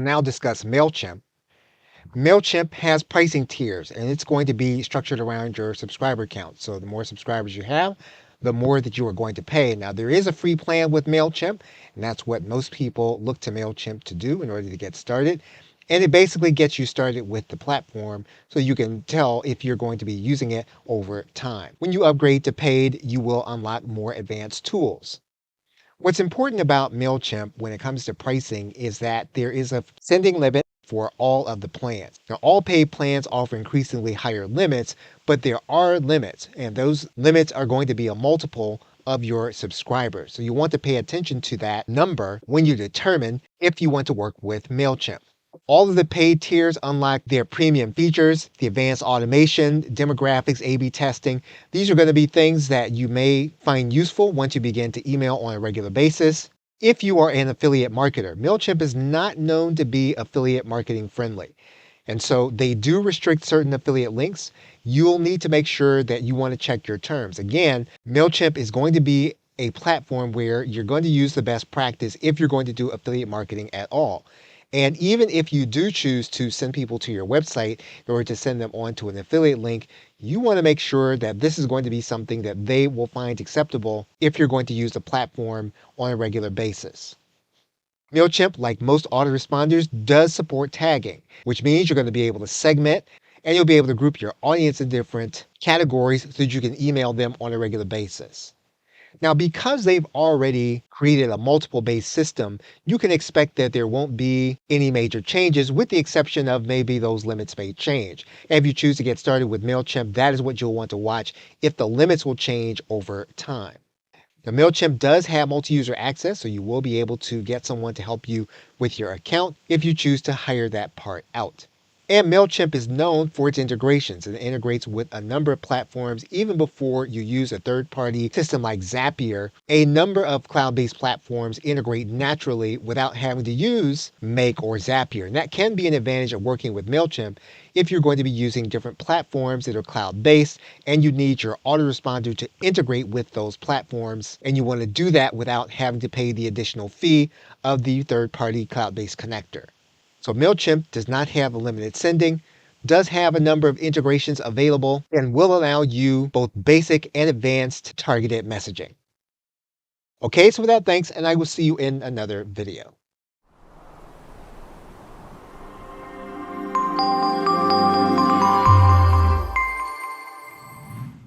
now discuss Mailchimp. Mailchimp has pricing tiers and it's going to be structured around your subscriber count. So the more subscribers you have, the more that you are going to pay. Now there is a free plan with Mailchimp, and that's what most people look to Mailchimp to do in order to get started. And it basically gets you started with the platform so you can tell if you're going to be using it over time. When you upgrade to paid, you will unlock more advanced tools. What's important about Mailchimp when it comes to pricing is that there is a sending limit for all of the plans. Now, all paid plans offer increasingly higher limits, but there are limits, and those limits are going to be a multiple of your subscribers. So you want to pay attention to that number when you determine if you want to work with Mailchimp. All of the paid tiers unlock their premium features, the advanced automation, demographics, A/B testing. These are going to be things that you may find useful once you begin to email on a regular basis. If you are an affiliate marketer, Mailchimp is not known to be affiliate marketing friendly. And so they do restrict certain affiliate links. You'll need to make sure that you want to check your terms. Again, Mailchimp is going to be a platform where you're going to use the best practice if you're going to do affiliate marketing at all. And even if you do choose to send people to your website in order to send them on to an affiliate link, you want to make sure that this is going to be something that they will find acceptable if you're going to use the platform on a regular basis. Mailchimp, like most autoresponders, does support tagging, which means you're going to be able to segment and you'll be able to group your audience in different categories so that you can email them on a regular basis. Now, because they've already created a multiple-based system, you can expect that there won't be any major changes with the exception of maybe those limits may change. And if you choose to get started with Mailchimp, that is what you'll want to watch if the limits will change over time. Now, Mailchimp does have multi-user access, so you will be able to get someone to help you with your account if you choose to hire that part out. And Mailchimp is known for its integrations. It integrates with a number of platforms even before you use a third-party system like Zapier. A number of cloud-based platforms integrate naturally without having to use Make or Zapier. And that can be an advantage of working with Mailchimp if you're going to be using different platforms that are cloud-based and you need your autoresponder to integrate with those platforms. And you want to do that without having to pay the additional fee of the third-party cloud-based connector. So Mailchimp does not have a limited sending, does have a number of integrations available, and will allow you both basic and advanced targeted messaging. Okay, so with that, thanks, and I will see you in another video.